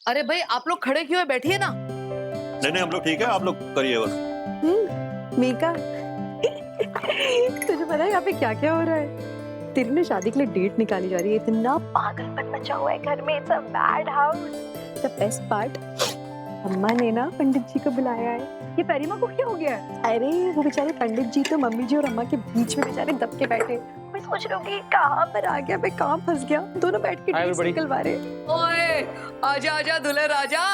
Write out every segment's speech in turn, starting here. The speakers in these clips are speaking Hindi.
अरे भाई आप लोग खड़े क्यों है, बैठिए ना। नहीं नहीं हम लोग ठीक है, आप लोग करिए बस। मीका तुझे पता है यहाँ पे क्या क्या हो रहा है? तेरी ना शादी के लिए डेट निकाली जा रही है। इतना पागलपन मचा हुआ है घर में। It's a bad house. The best part, अम्मा ने ना पंडित जी को बुलाया है। ये परिमा को क्या हो गया है? अरे वो बेचारे पंडित जी तो मम्मी जी और अम्मा के बीच में बेचारे दब के बैठे। मैं सोच रही हूँ कि कहाँ पर आ गया, मैं कहाँ फंस गया। दोनों बैठ के डेट्स निकलवा रहे। ओए आजा आजा दुल्हे राजा,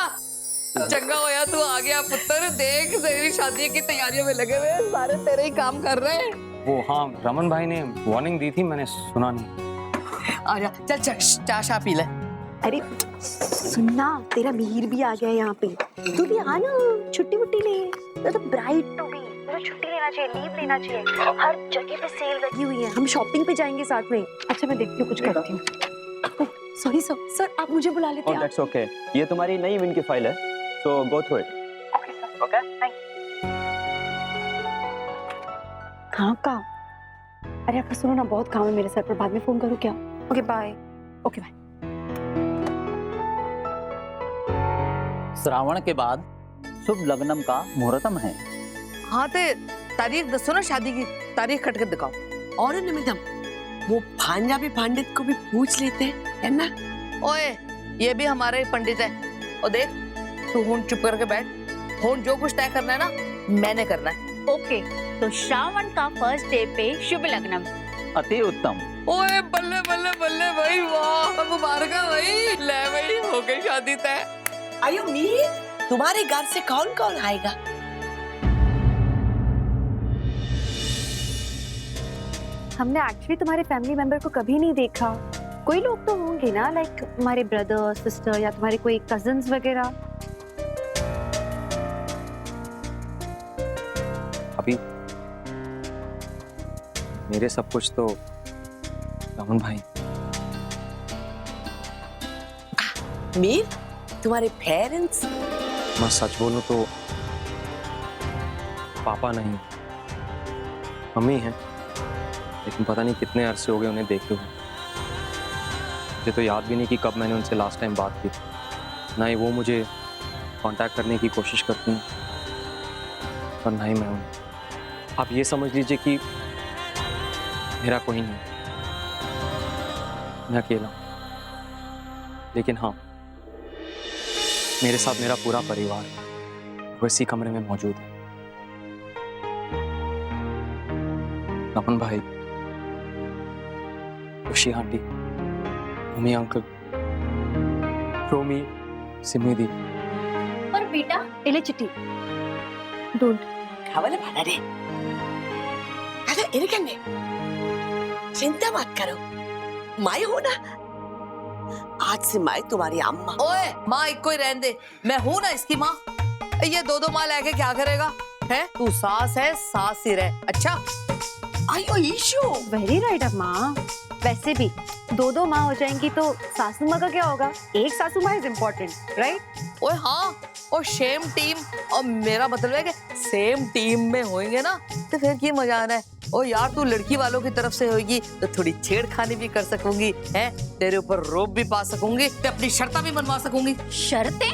चंगा होया तू आ गया पुत्र। देख तेरी शादी की तैयारियों में लगे हुए हैं, सारे तेरे ही काम कर रहे हैं। वो हाँ, रमन भाई ने वार्निंग दी थी, मैंने सुना नहीं। आजा चल चल चाशा पी ले। अरे सुनना, तेरा मिहिर भी आ गया है यहाँ पे। तू भी आ ना, छुट्टी वुट्टी ले। तो ब्राइड टू बी, तुझे छुट्टी लेना चाहिए, लीव लेना चाहिए। हर जगह पे सेल लगी हुई है। हम शॉपिंग पे जाएंगे साथ में। अच्छा मैं देखती हूँ, कुछ करती हूँ। सॉरी सर, आप मुझे बुला लेते हैं। That's okay. ये तुम्हारी नई इवेंट की फाइल है, so go through it. Okay sir, okay thank you. हाँ काम। अरे आपका सुनो ना, बहुत काम है मेरे सर पर। बाद में फोन करूँ क्या? Okay bye. Okay bye. Shravan के बाद शुभ लग्नम का मुहूर्तम है। हाँ ते तारीख दसो ना, शादी की तारीख खट कर दिखाओ। और निमितम वो भांजा भी पंडित को भी पूछ लेते हैं, है ना? ओए ये भी हमारे ही पंडित है। और देख तू हुन चुप करके बैठ। हुन जो कुछ तय करना है ना मैंने करना है। ओके, तो श्रावण का फर्स्ट डे पे शुभ लग्नम। अति उत्तम। ओए बल्ले बल्ले बल्ले भाई, वाह मुबारक भाई। ले भाई हो गई शादी तय। आयो मीर, तुम्हारे घर से कौन कौन आएगा? हमने एक्चुअली तुम्हारे फैमिली मेंबर को कभी नहीं देखा। कोई लोग तो होंगे ना, लाइक तुम्हारे ब्रदर सिस्टर या तुम्हारे कोई कजिन्स वगैरह। अभी मेरे सब कुछ तो रमन भाई। मीर, तुम्हारे पेरेंट्स? मैं सच बोलूं तो पापा नहीं, मम्मी हैं, लेकिन पता नहीं कितने अरसे हो गए उन्हें देखे हुए। मुझे तो याद भी नहीं कि कब मैंने उनसे लास्ट टाइम बात की थी। ना ही वो मुझे कांटेक्ट करने की कोशिश करती हैं और ना ही मैं उन्हें। आप ये समझ लीजिए कि मेरा कोई नहीं, मैं अकेला हूं। लेकिन हाँ, मेरे साथ मेरा पूरा परिवार वो इसी कमरे में मौजूद है। रमन भाई, खुशी आंटी, मम्मी अंकल, रोमी, सिमी दी। और बेटा एले चिट्टी डोंट। खावले भाना रे। अरे इरकने चिंता मत करो, मैं हूं ना। आज से मैं तुम्हारी अम्मा। ओए माँ एक कोई रहने दे, मैं हूँ ना इसकी माँ। ये दो माँ लेके क्या करेगा है? तू सास है, सास ही रहे। अच्छा आयो ईशु। वेरी राइट अम्मा। वैसे भी दो माँ हो जाएंगी तो सासू माँ का क्या होगा? एक सासू माँ इज इम्पोर्टेंट, राइट? ओए हाँ, और सेम टीम। और मेरा मतलब है कि सेम टीम में होंगे ना तो फिर की मजा आना है। ओ यार तू लड़की वालों की तरफ से होगी तो थोड़ी छेड़खानी भी कर सकूंगी है, तेरे ऊपर रोब भी पा सकूंगी, ते अपनी शर्तें भी मनवा सकूंगी। शर्तें?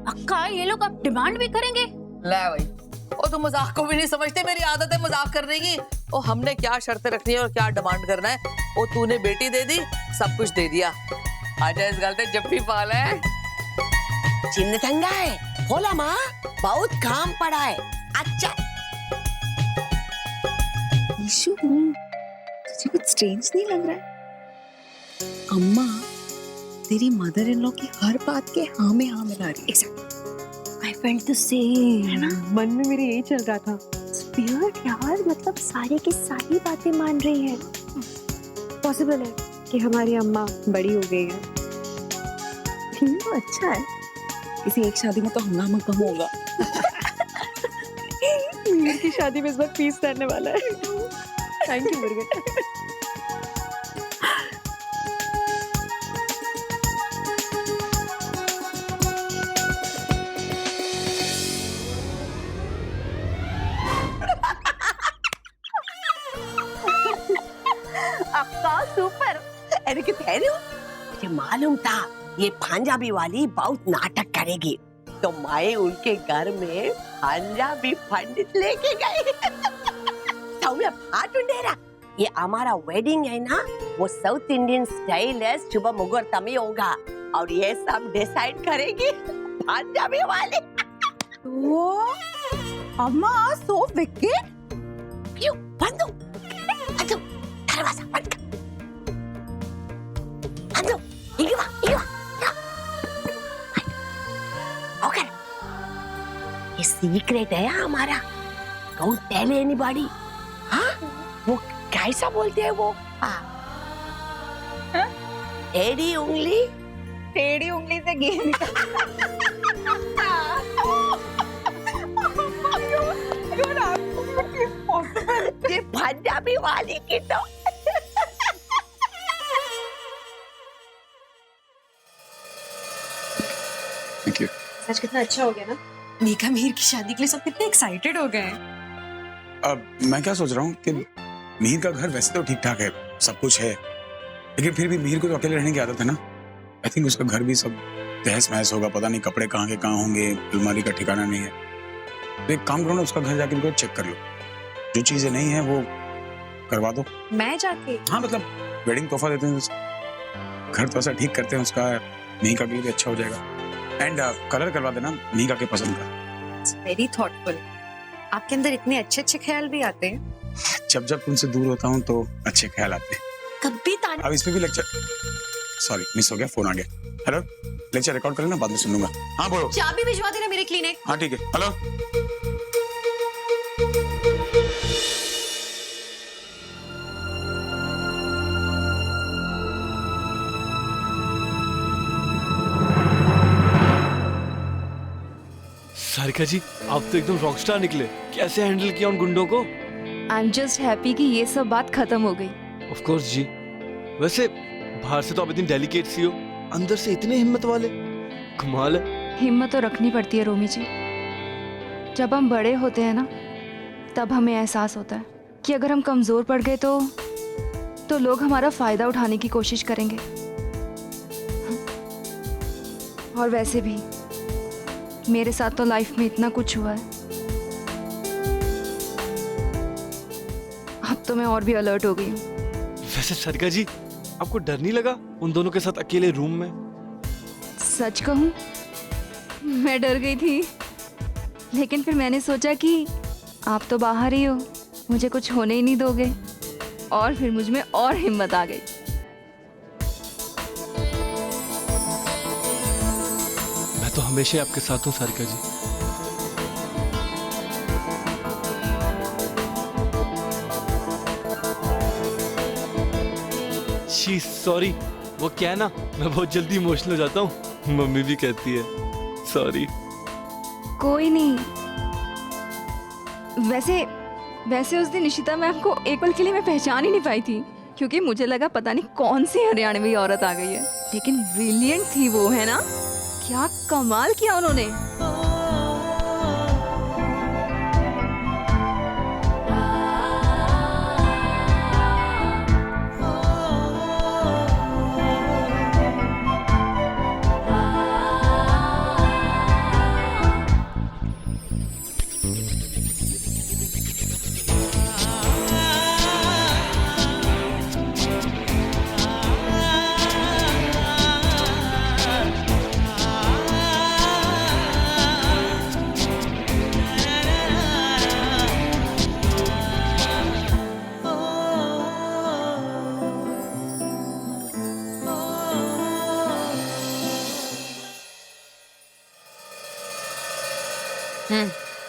अक्का ये लोग अब डिमांड भी करेंगे? ले भाई, ओ तुम मजाक को भी नहीं समझते। मेरी आदत है मजाक करने की। ओ हमने क्या शर्तें रखनी है और क्या डिमांड करना है। ओ तूने बेटी दे दी, सब कुछ दे दिया। आजा इस गलते जब भी पाला है। चिन्नतंगा है, बोला माँ, बहुत काम पड़ा है। अच्छा ईशु, तुझे कुछ स्ट्रेंज नहीं लग रहा है? अम्मा तेरी मदर इन लॉ की हर बात के हाँ में हाँ मिला रही है। I felt the same, है ना? मन में मेरे यही चल रहा था। Weird यार, मतलब सारी की सारी बातें मान रही है। पॉसिबल है कि हमारी अम्मा बड़ी हो गई है। तो अच्छा है, किसी एक शादी में तो हंगामा कम होगा। मीर की शादी में इस बार पीस करने वाला है। Thank you Murugan. अक्का सुपर। अरे कि मुझे मालूम था ये पंजाबी वाली बहुत नाटक करेगी, तो मैं उनके घर में पंजाबी पंडित लेके गए। सौम्या फाटुंडेरा, ये हमारा वेडिंग है ना, वो साउथ इंडियन स्टाइल है, शुभ मुहूर्त में होगा और ये सब डिसाइड करेगी पंजाबी वाली। वो अम्मा सो विकेट। क्यों बंद हो? अच्छा दरवाजा बंद कर। बंद हो। इगवा। ओके। ये सीक्रेट है हमारा। Don't tell anybody. हाँ? वो कैसा बोलते हैं वो? हाँ। टेढ़ी उंगली से गेम ये पंजाबी वाली की तो थैंक यू। सच कितना अच्छा हो गया ना। मीका मीर की शादी के लिए सब कितने एक्साइटेड हो गए हैं। अब मैं क्या सोच रहा हूँ कि मीर का घर वैसे तो ठीक ठाक है, सब कुछ है, लेकिन फिर भी मीर को तो अकेले रहने की आदत है ना। आई थिंक उसका घर भी सब तहस महस होगा, पता नहीं कपड़े कहाँ के कहाँ होंगे, अलमारी का ठिकाना नहीं है। तो एक काम करो ना, उसका घर जाके उनको चेक कर लो, जो चीजें नहीं है वो करवा दो। मैं जाके? हाँ मतलब वेडिंग तोहफा देते हैं, घर तो ऐसा ठीक करते हैं उसका, मीका के लिए भी अच्छा हो जाएगा। एंड कलर करवा देना मीका के पसंद का। Very thoughtful. आपके अंदर इतने अच्छे अच्छे ख्याल भी आते हैं। जब जब तुमसे दूर होता हूँ तो अच्छे ख्याल आते हैं। कभी ताने। अब इसमें भी लेक्चर, सॉरी मिस हो गया, फोन आ गया। हेलो, लेक्चर रिकॉर्ड कर लेना, बाद में सुन लूंगा। हाँ बोलो। चाबी भिजवा देना मेरे क्लिनिक। हाँ ठीक है। हेलो। सारिका जी, आप तो एकदम रॉकस्टार निकले। कैसे हैंडल किया उन गुंडों को? आई एम जस्ट हैप्पी कि ये सब बात खत्म हो गई। ऑफ कोर्स जी। वैसे बाहर से तो आप इतनी डेलिकेट सी हो, अंदर से इतने हिम्मत वाले, कमाल है। हिम्मत तो रखनी पड़ती है रोमी जी। जब हम बड़े होते हैं ना, तब हमें एहसास होता है कि अगर हम कमजोर पड़ गए तो लोग हमारा फायदा उठाने की कोशिश करेंगे। और वैसे भी मेरे साथ तो लाइफ में इतना कुछ हुआ है, अब तो मैं और भी अलर्ट हो गई हूँ। वैसे सारिका जी, आपको डर नहीं लगा उन दोनों के साथ अकेले रूम में? सच कहूँ, मैं डर गई थी, लेकिन फिर मैंने सोचा कि आप तो बाहर ही हो, मुझे कुछ होने ही नहीं दोगे, और फिर मुझ में और हिम्मत आ गई। मैं तो हमेशा आपके साथ हूँ सारिका जी। शी सॉरी, वो क्या है ना, मैं बहुत जल्दी इमोशनल हो जाता हूँ, मम्मी भी कहती है। सॉरी। कोई नहीं। वैसे उस दिन निशिता मैम को एक पल के लिए मैं पहचान ही नहीं पाई थी, क्योंकि मुझे लगा पता नहीं कौन सी हरियाणवी औरत आ गई है, लेकिन ब्रिलियंट थी वो, है ना? क्या कमाल किया उन्होंने।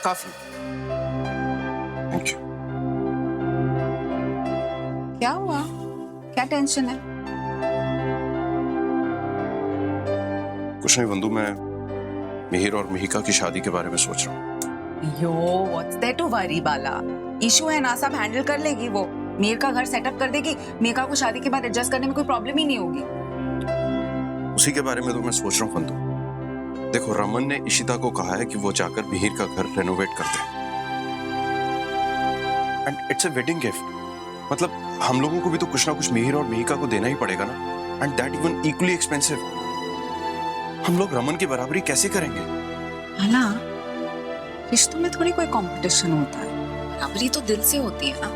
कॉफी। Thank you. क्या हुआ? क्या टेंशन है? कुछ नहीं बंधु, मैं मिहिर और मिहिका की शादी के बारे में सोच रहा हूँ। Yo, what's there to worry बाला? इशू है ना, सब हैंडल कर लेगी वो। मीर का घर सेटअप कर देगी, मीका को शादी के बाद एडजस्ट करने में कोई प्रॉब्लम ही नहीं होगी। उसी के बारे में तो मैं सोच रहा हूँ बंधु। देखो, रमन ने इशिता को कहा है कि वो जाकर मिहिर का घर रेनोवेट कर दे, and it's a wedding gift. मतलब हम लोगों को भी तो कुछ ना कुछ मिहिर और मिहिका को देना ही पड़ेगा ना, and that even equally expensive. हम लोग रमन की बराबरी कैसे करेंगे? हाला, रिश्तों में थोड़ी कोई कंपटीशन होता है, बराबरी तो दिल से होती है ना।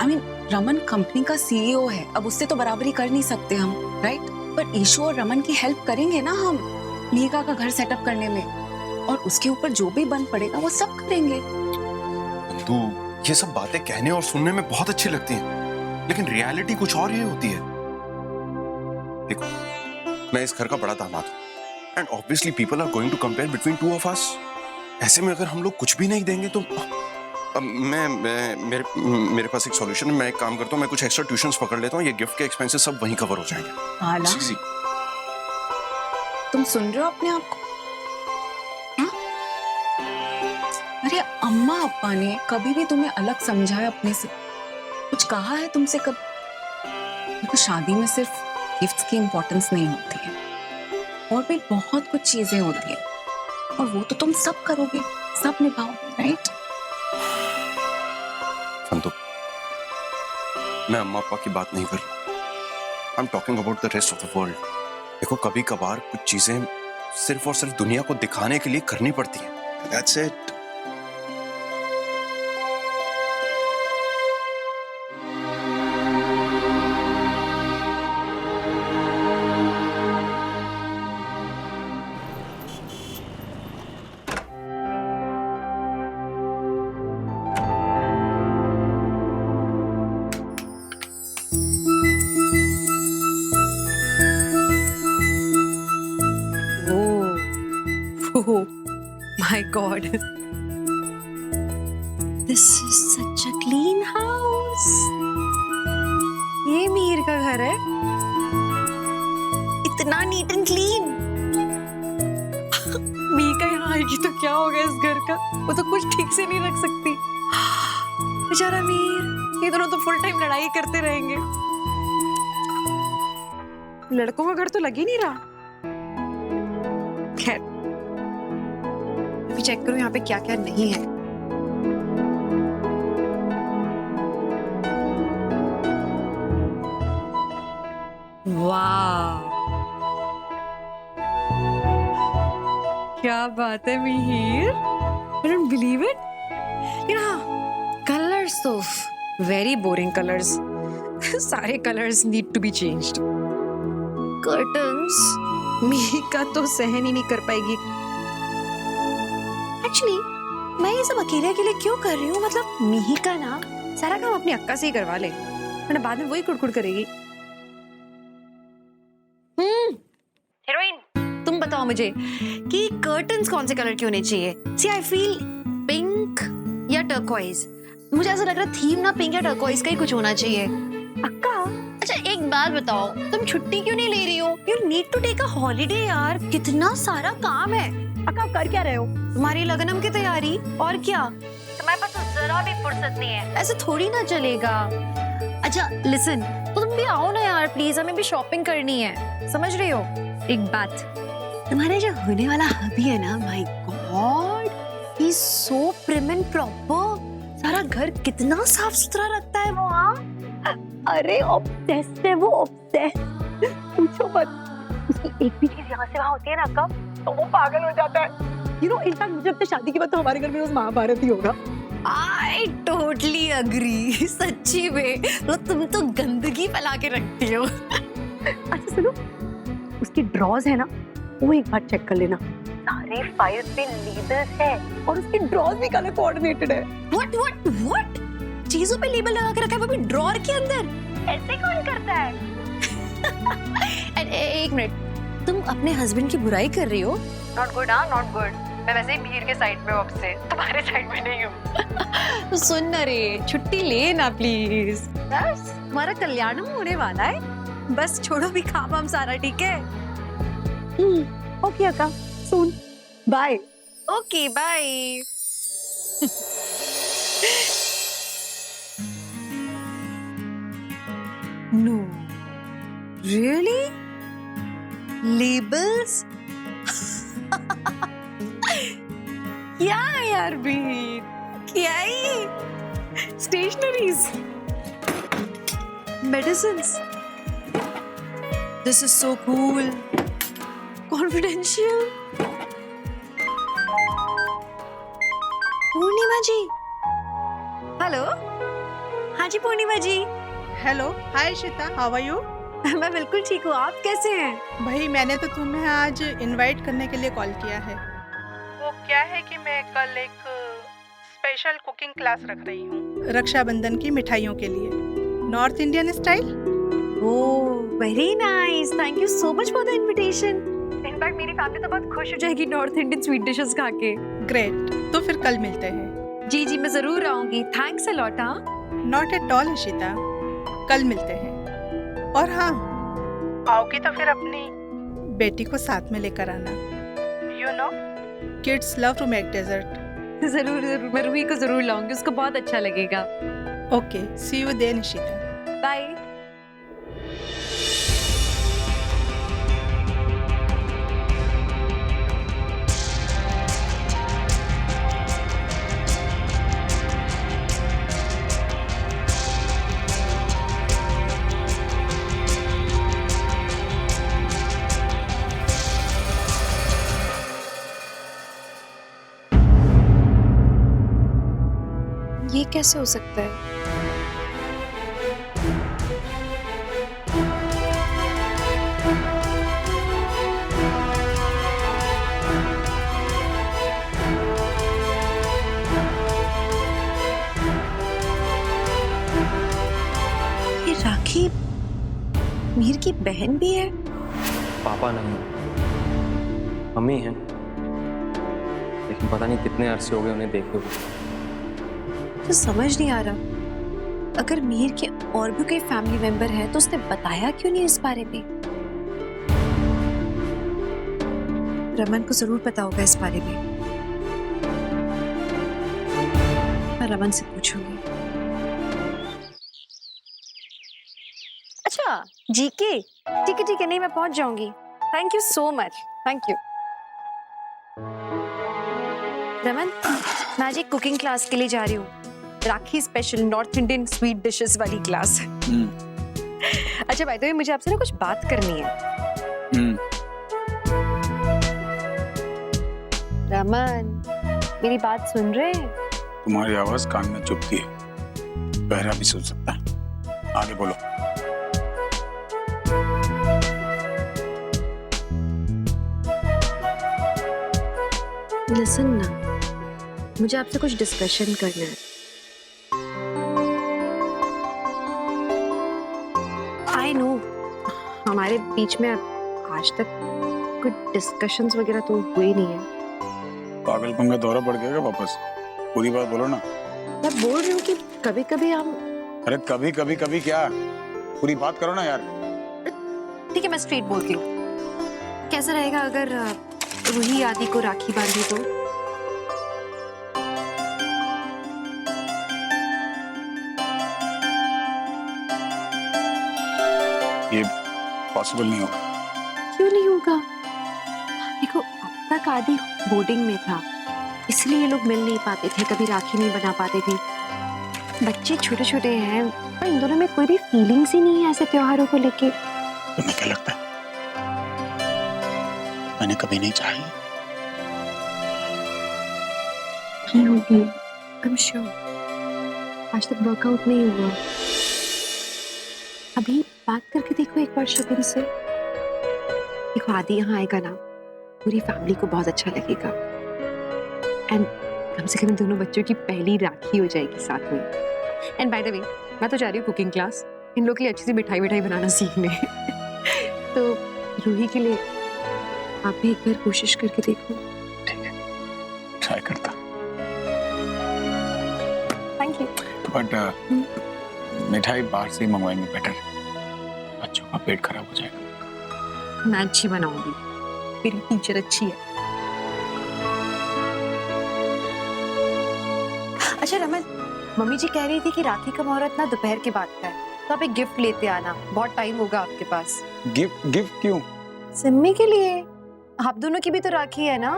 आई मीन रमन कंपनी का सीईओ है, अब उससे तो बराबरी कर नहीं सकते हम, राइट? पर ईशु और रमन की हेल्प करेंगे ना हम मीका का घर सेटअप करने में, और उसके ऊपर जो भी बन पड़ेगा वो सब करेंगे। तू ये सब बातें कहने और सुनने में बहुत अच्छी लगती हैं, लेकिन रियलिटी कुछ और ही होती है। देखो, मैं इस घर का बड़ा दामाद हूं, and obviously people are going to compare between two of us. ऐसे में अगर हम लोग कुछ भी नहीं देंगे तो मेरे पास एक सॉल्यूशन है। मैं एक काम करता हूँ, मैं कुछ एक्स्ट्रा ट्यूशंस पकड़ लेता हूँ, ये गिफ्ट के एक्सपेंसेस सब वहीं कवर हो जाएंगे। हाला, तुम सुन रहे हो अपने आप को? हाँ? अरे अम्मा अप्पा ने कभी भी तुम्हें अलग समझा है अपने से? कुछ कहा है तुमसे कब? देखो, शादी में सिर्फ गिफ्ट्स की इम्पोर्टेंस नहीं होती है, और भी बहुत कुछ चीजें होती है, और वो तो तुम सब करोगे, सब निभाओगे, राइट? फंतु, मैं अम्मा पापा की बात नहीं कर रहा। I am talking about the rest of the world. देखो, कभी कभार कुछ चीजें सिर्फ और सिर्फ दुनिया को दिखाने के लिए करनी पड़ती हैं। That's it. Oh my God. This is such a clean house. ये मीर का घर है, इतना नीट एंड क्लीन। मीका यहाँ आएगी तो क्या होगा इस घर का? वो तो कुछ ठीक से नहीं रख सकती। बेचारा मीर, ये दोनों तो फुल टाइम लड़ाई करते रहेंगे। लड़कों का घर तो लग ही नहीं रहा। खैर, अभी चेक करूं यहाँ पे क्या क्या नहीं है। वाह, क्या बात है Mihir, I don't believe it. लेकिन हाँ, कलर्स तो वेरी बोरिंग कलर्स। सारे colours need to be changed. Curtains मीका तो सहन ही नहीं कर पाएगी। एक्चुअली मैं ये सब अकेले क्यों कर रही हूँ? मतलब मिहिका ना सारा काम अपनी अक्का से ही करवा ले, वरना बाद में वही कुड़कुड़ करेगी। हीरोइन, तुम बताओ मुझे कि कर्टन्स कौन से कलर के होने चाहिए? सी आई फील पिंक या टर्कोइज। मुझे ऐसा लग रहा है थीम ना पिंक या टर्कोइज का ही कुछ होना चाहिए। अक्का, अच्छा एक बात बताओ, तुम छुट्टी क्यों नहीं ले रही हो? You need to take a holiday यार, कितना सारा काम है। अक्का, कर क्या रहे हो? तुम्हारी लगनम की तैयारी, और क्या? तुम्हारे पास तो जरा भी फुर्सत नहीं है, ऐसे थोड़ी ना चलेगा। अच्छा लिसन, तो तुम भी आओ ना यार प्लीज, हमें भी शॉपिंग करनी है, समझ रही हो? एक बात, तुम्हारे जो होने वाला हबी है ना, my God, he is so prim and proper. सारा घर कितना साफ सुथरा रखता है वो। हाँ, अरे ऑब्सेस्ड है वो, ऑब्सेस्ड, पूछो मत। उसकी एक भी चीज यहाँ से वहाँ होती है ना अक्का, तो वो पागल हो जाता है। यू नो, इनफैक्ट मुझे अपने शादी के बाद तो हमारे घर में रोज महाभारत ही होगा। आई टोटली अग्री, सच्ची में तो तुम तो गंदगी फैला के रखती हो। अच्छा सुनो, उसकी ड्रॉज है ना, वो एक बार चेक कर लेना। सारे फाइल्स पे लेबल्स है, और उसकी ड्रॉज भी कलर कोऑर्डिनेटेड है। What what what? चीजों पे लेबल लगा के रखा है, वो भी ड्रॉअर के अंदर? ऐसे कौन करता है? एक मिनट, तुम अपने हस्बैंड की बुराई कर रही हो? नॉट गुड, हाँ नॉट गुड। मैं वैसे ही मीर के साइड में हूँ, अब से तुम्हारे साइड में नहीं हूँ। तो सुन ना रे, छुट्टी ले ना प्लीज, बस हमारा कल्याण होने वाला है, बस छोड़ो भी काम हम सारा, ठीक है? ओके अक्का, सुन, bye. Okay bye. No really, labels? क्या यार बीर, क्या ही stationeries, medicines, this is so cool. Confidential. Purnima ji. Hello. हाँ जी Purnima ji. Hello, hi Shweta, how are you? मैं बिल्कुल ठीक हूँ, आप कैसे हैं? भाई मैंने तो तुम्हें आज इनवाइट करने के लिए कॉल किया है। वो क्या है कि मैं कल एक स्पेशल कुकिंग क्लास रख रही हूँ रक्षाबंधन की मिठाइयों के लिए, north Indian style. Oh very nice, thank you so much for the invitation. In fact मेरी फैमिली तो बहुत खुश हो जाएगी नॉर्थ इंडियन स्वीट डिशेस खा के। ग्रेट, तो फिर कल मिलते हैं। जी जी मैं जरूर आऊंगी, थैंक्स अ लॉट। हाँ नॉट एट ऑल इशिता, कल मिलते हैं। और हाँ, आओगी तो फिर अपनी बेटी को साथ में लेकर आना। You know kids love to make dessert. जरूर जरूर, मैं रूही को जरूर लाऊंगी, उसको बहुत अच्छा लगेगा। Okay, see you then Ishita. Bye. ये कैसे हो सकता है? ये राखी मीर की बहन भी है? पापा नहीं, मम्मी है, लेकिन पता नहीं कितने अरसे हो गए उन्हें देखे हुए। तो समझ नहीं आ रहा, अगर मीर के और भी कोई फैमिली मेंबर है तो उसने बताया क्यों नहीं इस बारे में? रमन को जरूर पता होगा इस बारे में, मैं रमन से पूछूंगी। अच्छा जीके, ठीक है, नहीं मैं पहुंच जाऊंगी। Thank you so much, thank you. Raman, मैं आज एक कुकिंग क्लास के लिए जा रही हूँ, Rakhi special north Indian sweet dishes वाली क्लास। अच्छा भाई, तो मुझे आपसे ना कुछ बात करनी है। रमन, मेरी बात सुन रहे हैं? तुम्हारी आवाज कान में चुभती है, बहरा भी सुन सकता है। आगे बोलो। लिसन ना, मुझे आपसे कुछ डिस्कशन करना है। आई नो हमारे बीच में आज तक कुछ डिस्कशंस वगैरह तो हुए नहीं है। पागलपन का दौरा पड़ गया क्या वापस? पूरी बात बोलो ना। मैं बोल रही हूँ कि कभी कभी हम। अरे कभी कभी कभी क्या, पूरी बात करो ना यार। ठीक है, मैं स्ट्रेट बोलती हूँ। कैसा रहेगा अगर रूही आदि को राखी बांधी तो? ये पॉसिबल नहीं होगा। क्यों नहीं होगा? देखो अब तक आदि बोर्डिंग में था, इसलिए ये लोग मिल नहीं पाते थे, कभी राखी नहीं बना पाते थे। बच्चे छोटे छोटे हैं, पर इन दोनों में कोई भी फीलिंग्स ही नहीं है ऐसे त्योहारों को लेके। तुम्हें क्या लगता है मैंने कभी नहीं चाही? की होगी, आई एम श्योर। आज तक वर्कआउट नहीं हुआ। अभी बात करके देखो एक बार शगुन से। देखो आदि यहाँ आएगा ना, पूरी फैमिली को बहुत अच्छा लगेगा, एंड कम से कम दोनों बच्चों की पहली राखी हो जाएगी साथ में। एंड बाय द वे, मैं तो जा रही हूँ कुकिंग क्लास, इन लोग के लिए अच्छी सी मिठाई बनाना सीखने। तो रूही के लिए आप भी एक बार कोशिश करके देखो। ठीक है, ट्राई करता। Thank you. बट मिठाई बाहर से ही मंगवाएंगे बेटर, बच्चों का पेट खराब हो जाएगा। मैं अच्छी बनाऊंगी, मेरी टीचर अच्छी है। अच्छा रमन, मम्मी जी कह रही थी कि राखी का मुहूर्त ना दोपहर के बाद का है, तो आप एक गिफ्ट लेते आना, बहुत टाइम होगा आपके पास। गिफ्ट क्यों? सिम्मी के लिए, आप दोनों की भी तो राखी है ना।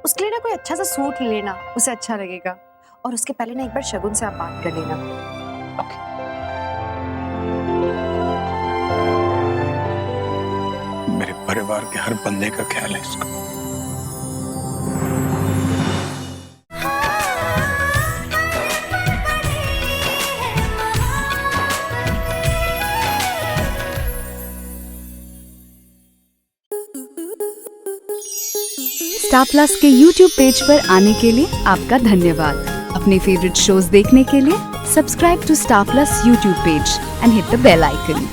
उसके लिए ना कोई अच्छा सा सूट ले लेना, उसे अच्छा लगेगा। और उसके पहले ना एक बार शगुन से आप बात कर लेना। मेरे परिवार के हर बंदे का ख्याल है इसका। स्टार प्लस के YouTube पेज पर आने के लिए आपका धन्यवाद। अपने फेवरेट शोज देखने के लिए subscribe to Star Plus YouTube page and hit the bell icon.